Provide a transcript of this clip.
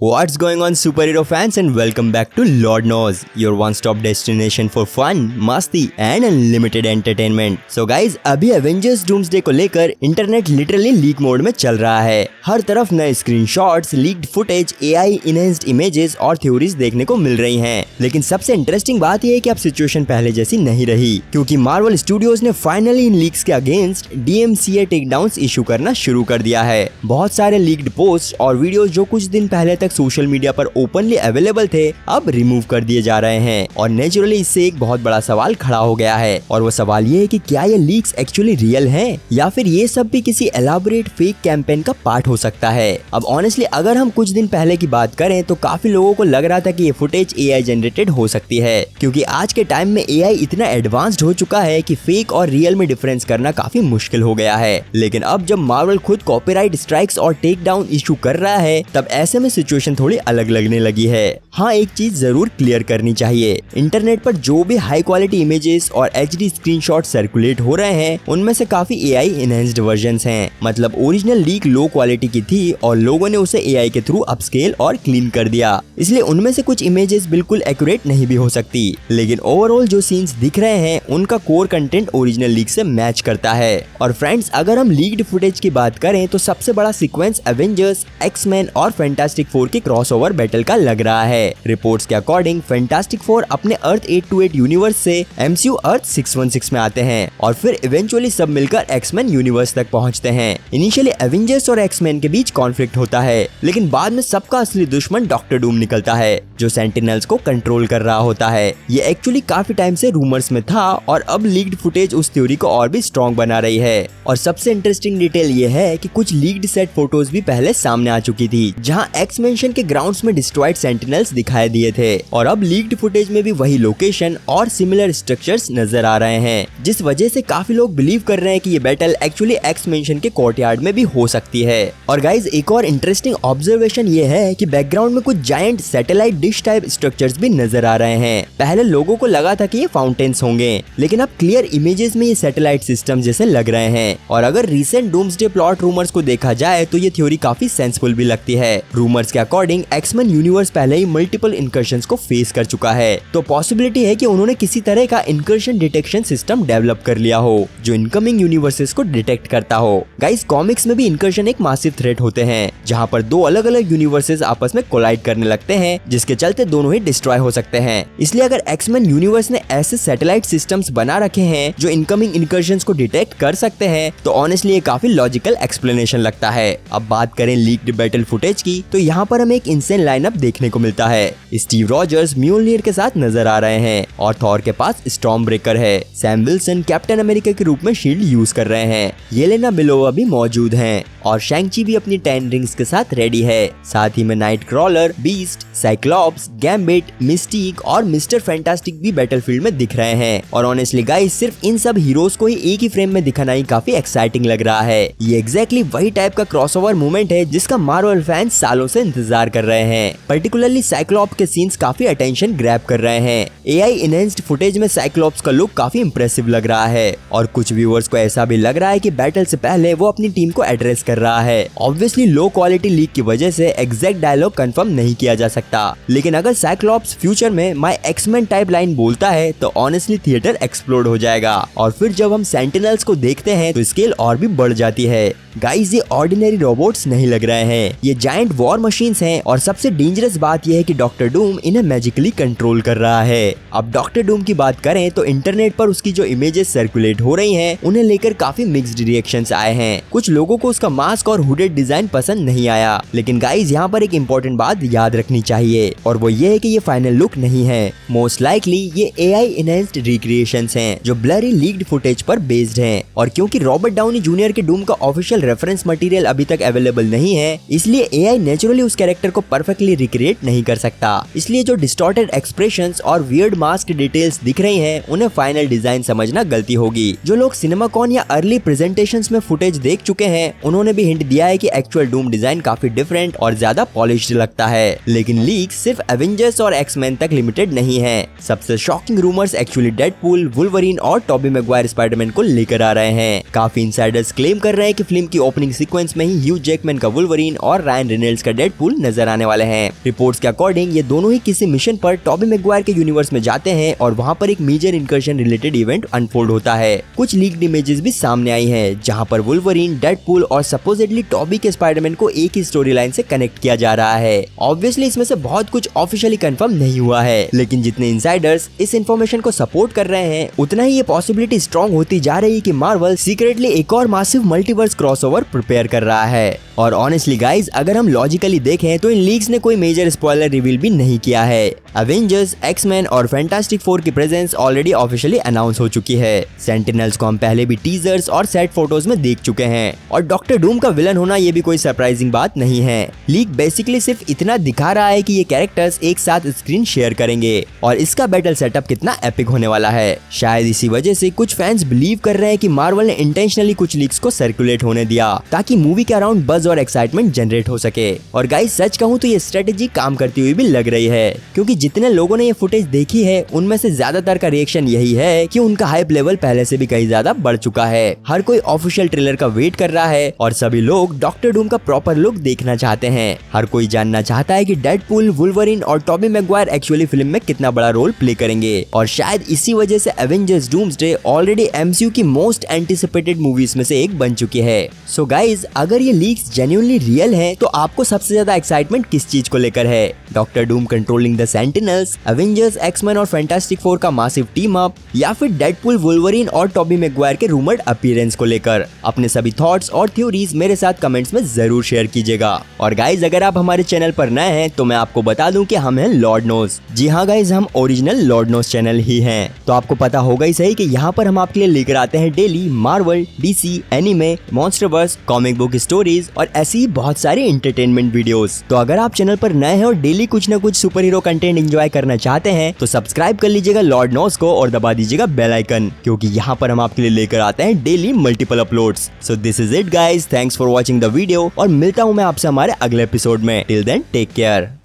What's going on superhero fans and welcome back to Lord Knows, your one-stop destination for fun, मस्ती and unlimited entertainment. So guys, अभी Avengers Doomsday को लेकर internet literally leak mode में चल रहा है। हर तरफ नए screenshots, leaked footage, AI enhanced images और थ्योरीज देखने को मिल रही हैं। लेकिन सबसे इंटरेस्टिंग बात यह है कि अब सिचुएशन पहले जैसी नहीं रही, क्योंकि मार्वल स्टूडियोज ने फाइनली इन लीक्स के अगेंस्ट DMCA टेकडाउन्स इशू करना शुरू कर दिया है। बहुत सारे लीक्ड पोस्ट और वीडियोस जो कुछ दिन पहले तक सोशल मीडिया पर ओपनली अवेलेबल थे अब रिमूव कर दिए जा रहे हैं और नेचुरली इससे एक बहुत बड़ा सवाल खड़ा हो गया है और वो सवाल ये है कि क्या ये लीक्स एक्चुअली रियल हैं या फिर ये सब भी किसी एलाबोरेट फेक कैंपेन का पार्ट हो सकता है। अब ऑनेस्टली अगर हम कुछ दिन पहले की बात करें तो काफी लोगों को लग रहा था कि ये फुटेज AI जनरेटेड हो सकती है, क्योंकि आज के टाइम में AI इतना एडवांस्ड हो चुका है कि फेक और रियल में डिफरेंस करना काफी मुश्किल हो गया है। लेकिन अब जब मार्वल खुद कॉपीराइट स्ट्राइक्स और टेक डाउन इशू कर रहा है तब ऐसे में सिचुएशन थोड़ी अलग लगने लगी है। हाँ, एक चीज जरूर क्लियर करनी चाहिए, इंटरनेट पर जो भी हाई क्वालिटी इमेजेस और HD स्क्रीनशॉट सर्कुलेट हो रहे हैं उनमें से काफी AI इनहेंस्ड वर्जन्स हैं। मतलब ओरिजिनल लीक लो क्वालिटी की थी और लोगों ने उसे AI के थ्रू अपस्केल और क्लीन कर दिया, इसलिए उनमें से कुछ इमेजेस बिल्कुल एक्यूरेट नहीं भी हो सकती। लेकिन ओवरऑल जो सीन्स दिख रहे हैं उनका कोर कंटेंट ओरिजिनल लीक से मैच करता है। और फ्रेंड्स, अगर हम लीक्ड फुटेज की बात करें तो सबसे बड़ा सीक्वेंस एवेंजर्स, एक्समैन और फैंटास्टिक फोर के क्रॉसओवर बैटल का लग रहा है। रिपोर्ट्स के अकॉर्डिंग फैंटास्टिक फोर अपने अर्थ 828 यूनिवर्स से MCU अर्थ 616 में आते हैं और फिर इवेंचुअली सब मिलकर एक्समैन यूनिवर्स तक पहुंचते हैं। इनिशियली एवेंजर्स और एक्समैन के बीच कॉन्फ्लिक्ट होता है, लेकिन बाद में सबका असली दुश्मन डॉक्टर डूम निकलता है जो सेंटिनल्स को कंट्रोल कर रहा होता है। ये एक्चुअली काफी टाइम से रूमर्स में था और अब लीक्ड फुटेज उस थ्योरी को और भी स्ट्रॉन्ग बना रही है। और सबसे इंटरेस्टिंग डिटेल ये है कि कुछ लीक्ड सेट फोटोज भी पहले सामने आ चुकी थी जहां एक्समेंशन के ग्राउंड्स में डिस्ट्रॉयड सेंटिनल्स दिखाई दिए थे और अब लीक्ड फुटेज में भी वही लोकेशन और सिमिलर स्ट्रक्चर्स नजर आ रहे हैं, जिस वजह से काफी लोग बिलीव कर रहे हैं कि ये बैटल एक्चुअली एक्समेंशन के कोर्टयार्ड में भी हो सकती है। और गाइज, एक और इंटरेस्टिंग ऑब्जर्वेशन ये है कि बैकग्राउंड में कुछ giant satellite dish type structures भी नजर आ रहे हैं। पहले लोगों को लगा था कि ये फाउंटेन्स होंगे, लेकिन अब क्लियर इमेजेस में ये सैटेलाइट सिस्टम जैसे लग रहे हैं। और अगर रिसेंट डूम्सडे प्लॉट रूमर्स को देखा जाए तो ये थ्योरी काफी सेंसफुल भी लगती है। रूमर्स के अकॉर्डिंग एक्समैन यूनिवर्स पहले ही मल्टीपल इनकर्शंस को फेस कर चुका है, तो पॉसिबिलिटी है कि उन्होंने किसी तरह का इनकर्शन डिटेक्शन सिस्टम डेवलप कर लिया हो जो इनकमिंग यूनिवर्सेस को डिटेक्ट करता हो। गाइस, कॉमिक्स में भी इनकर्शन एक मासिव थ्रेट होते हैं जहां पर दो अलग अलग यूनिवर्सेस आपस में कोलाइड करने लगते हैं, जिसके चलते दोनों ही डिस्ट्रॉय हो सकते हैं। इसलिए अगर एक्समैन यूनिवर्स ने ऐसे सैटेलाइट सिस्टम्स बना रखे हैं जो इनकमिंग इनकर्शंस को डिटेक्ट कर सकते हैं तो ऑनेस्टली ये काफी लॉजिकल एक्सप्लेनेशन लगता है। अब बात करें लीक्ड बैटल फुटेज की तो यहाँ पर हमें एक इंसेन लाइनअप देखने को मिलता है। स्टीव रॉजर्स म्योल्नियर के साथ नजर आ रहे हैं और थॉर के पास स्टॉर्म ब्रेकर है। सैम विल्सन कैप्टन अमेरिका के रूप में शील्ड यूज कर रहे हैं। येलेना बेलोवा भी मौजूद हैं और शैंग-ची भी अपनी 10 रिंग्स के साथ रेडी है। साथ ही में night crawler, beast, Cyclops, gambit, Mystique और मिस्टर फैंटास्टिक भी बैटलफील्ड में दिख रहे हैं। और ऑनेस्टली गाइस, सिर्फ इन सब हीरोज को ही एक ही फ्रेम में दिखाना ही काफी एक्साइटिंग लग रहा है। ये एग्जैक्टली वही टाइप का क्रॉसओवर मूवमेंट है जिसका मार्वल फैंस सालों से इंतजार कर रहे हैं। पर्टिकुलरली साइक्लॉप्स के सीन्स काफी अटेंशन ग्रैब कर रहे हैं। AI इनहेंस्ड फुटेज में साइक्लॉप्स का लुक काफी इंप्रेसिव लग रहा है और कुछ व्यूअर्स को ऐसा भी लग रहा है कि बैटल से पहले वो अपनी टीम को एड्रेस कर रहा है। ऑब्वियसली लो क्वालिटी लीक की वजह से एग्जैक्ट डायलॉग कंफर्म नहीं किया जा सकता, लेकिन अगर साइक्लॉप्स फ्यूचर में माय एक्समैन टाइप लाइन बोलता है तो ऑनेस्टली थिएटर एक्सप्लोड हो जाएगा। और फिर जब हम सेंटिनल्स को देखते हैं तो स्केल और भी बढ़ जाती है। गाइस, ये ऑर्डिनरी रोबोट्स नहीं लग रहे हैं, ये जायंट वॉर मशीन्स हैं और सबसे डेंजरस बात यह है कि डॉक्टर डूम इन्हें मैजिकली कंट्रोल कर रहा है। अब डॉक्टर डूम की बात करें तो इंटरनेट पर उसकी जो इमेजेस सर्कुलेट हो रही हैं उन्हें लेकर काफी मिक्स्ड रिएक्शंस आए हैं। कुछ लोगों को उसका मास्क और हुडेड डिजाइन पसंद नहीं आया, लेकिन गाइस यहाँ पर एक इम्पोर्टेंट बात याद रखनी चाहिए और वो ये है कि ये फाइनल लुक नहीं है। मोस्ट लाइकली ये AI इनहेंस्ड रिक्रिएशंस हैं जो ब्लरी लीक्ड फुटेज पर बेस्ड हैं। और क्योंकि रॉबर्ट डाउनी जूनियर के डूम का ऑफिशियल रेफरेंस मटेरियल अभी तक अवेलेबल नहीं है, इसलिए AI नेचुरली उस कैरेक्टर को परफेक्टली रिक्रिएट नहीं कर सकता। इसलिए जो डिस्टॉर्टेड एक्सप्रेशंस और वियर्ड मास्क डिटेल्स दिख रही हैं उन्हें फाइनल डिजाइन समझना गलती होगी। जो लोग सिनेमाकॉन या अर्ली प्रेजेंटेशंस में फुटेज देख चुके हैं उन्होंने भी हिंट दिया है कि एक्चुअल डूम डिजाइन काफी डिफरेंट और ज्यादा पॉलिश्ड लगता है। लेकिन लीक सिर्फ एवेंजर्स और एक्समैन तक लिमिटेड नहीं है। सबसे shocking rumours actually Deadpool, Wolverine और टॉबी मैगवायर स्पाइडरमैन को लेकर आ रहे हैं। काफी इनसाइडर्स क्लेम कर रहे हैं कि फिल्म की ओपनिंग सीक्वेंस में ही ह्यू जैकमैन का वुल्वरीन और रायन रेनॉल्ड्स का डेडपूल नजर आने वाले हैं। रिपोर्ट्स के अकॉर्डिंग ये दोनों ही किसी मिशन पर टॉबी मैगवायर के यूनिवर्स में जाते हैं और वहाँ पर एक major incursion related event unfold होता है। कुछ लीक्ड इमेजेस भी सामने आई हैं, जहाँ पर वुल्वरीन, डेडपूल और सपोजिटली टॉबी के स्पाइडरमैन को एक ही स्टोरी लाइन से कनेक्ट किया जा रहा है। ऑब्वियसली इसमें से बहुत कुछ ऑफिशियली कंफर्म नहीं हुआ है, लेकिन जितने इनसाइडर्स इस इन्फॉर्मेशन को सपोर्ट कर रहे हैं उतना ही ये पॉसिबिलिटी स्ट्रॉन्ग होती जा रही है कि मार्वल सीक्रेटली एक और मासिव मल्टीवर्स क्रॉसओवर प्रिपेयर कर रहा है। और ऑनेस्टली गाइज, अगर हम लॉजिकली देखें तो इन लीक्स ने कोई मेजर स्पॉइलर रिवील भी नहीं किया है। एवेंजर्स, एक्समैन और फैंटास्टिक फोर की प्रेजेंस ऑलरेडी ऑफिशियली अनाउंस हो चुकी है। सेंटिनल्स को हम पहले भी टीजर्स और सेट फोटोज में देख चुके हैं और डॉक्टर डूम का विलन होना ये भी कोई सरप्राइजिंग बात नहीं है। लीक बेसिकली सिर्फ इतना दिखा रहा है कि ये कैरेक्टर्स एक साथ स्क्रीन शेयर करेंगे और इसका बैटल सेटअप कितना एपिक होने वाला है। शायद इसी वजह से कुछ फैंस बिलीव कर रहे हैं कि मार्वल ने इंटेंशनली कुछ लीक्स को सर्कुलेट होने दिया ताकि मूवी के अराउंड बज और एक्साइटमेंट जनरेट हो सके। और गाइस, सच कहूँ तो ये स्ट्रेटेजी काम करती हुई भी लग रही है, क्योंकि जितने लोगों ने ये फुटेज देखी है उनमें से ज्यादातर का रिएक्शन यही है कि उनका हाइप लेवल पहले से भी कहीं ज्यादा बढ़ चुका है। हर कोई ऑफिशियल ट्रेलर का वेट कर रहा है और सभी लोग डॉक्टर डूम का प्रॉपर लुक देखना चाहते हैं। हर कोई जानना चाहता है कि डेडपूल, वुल्वरीन और टॉबी मैगवायर एक्चुअली फिल्म में कितना बड़ा रोल प्ले करेंगे और शायद इसी वजह से एवेंजर्स डूम्सडे ऑलरेडी एमसीयू की मोस्ट एंटिसिपेटेड मूवीज में से एक बन चुकी है। सो गाइज, अगर ये लीक्स जेन्युइनली रियल है तो आपको सबसे ज्यादा एक्साइटमेंट किस चीज को लेकर है? Doctor Doom controlling the Sentinels, Avengers, X Men और फैंटास्टिक फोर का मासिव टीम अप, या फिर डेडपूल, वुल्वरीन और टॉबी मैगवायर के रूमर्ड अपीयरेंस को लेकर? अपने सभी थॉट्स और थ्योरीज मेरे साथ कमेंट्स में जरूर शेयर कीजिएगा। और गाइज, अगर आप हमारे चैनल पर नए हैं तो मैं आपको बता दूं कि हम हैं लॉर्ड नोज। जी हाँ गाइज, हम ओरिजिनल लॉर्ड नोज चैनल ही हैं। तो आपको पता होगा ही सही कि यहाँ पर हम आपके लिए लेकर आते हैं daily Marvel, DC, anime, MonsterVerse, comic book stories और ऐसी ही बहुत सारी एंटरटेनमेंट वीडियोस। तो अगर आप चैनल पर नए हैं और डेली कुछ न कुछ सुपर हीरो कंटेंट एंजॉय करना चाहते हैं तो सब्सक्राइब कर लीजिएगा लॉर्ड नोज को और दबा दीजिएगा बेल आइकन, क्योंकि यहाँ पर हम आपके लिए लेकर आते हैं daily multiple uploads. So this is it guys, thanks for watching the video और मिलता हूँ मैं आपसे हमारे अगले एपिसोड में। Till then take care.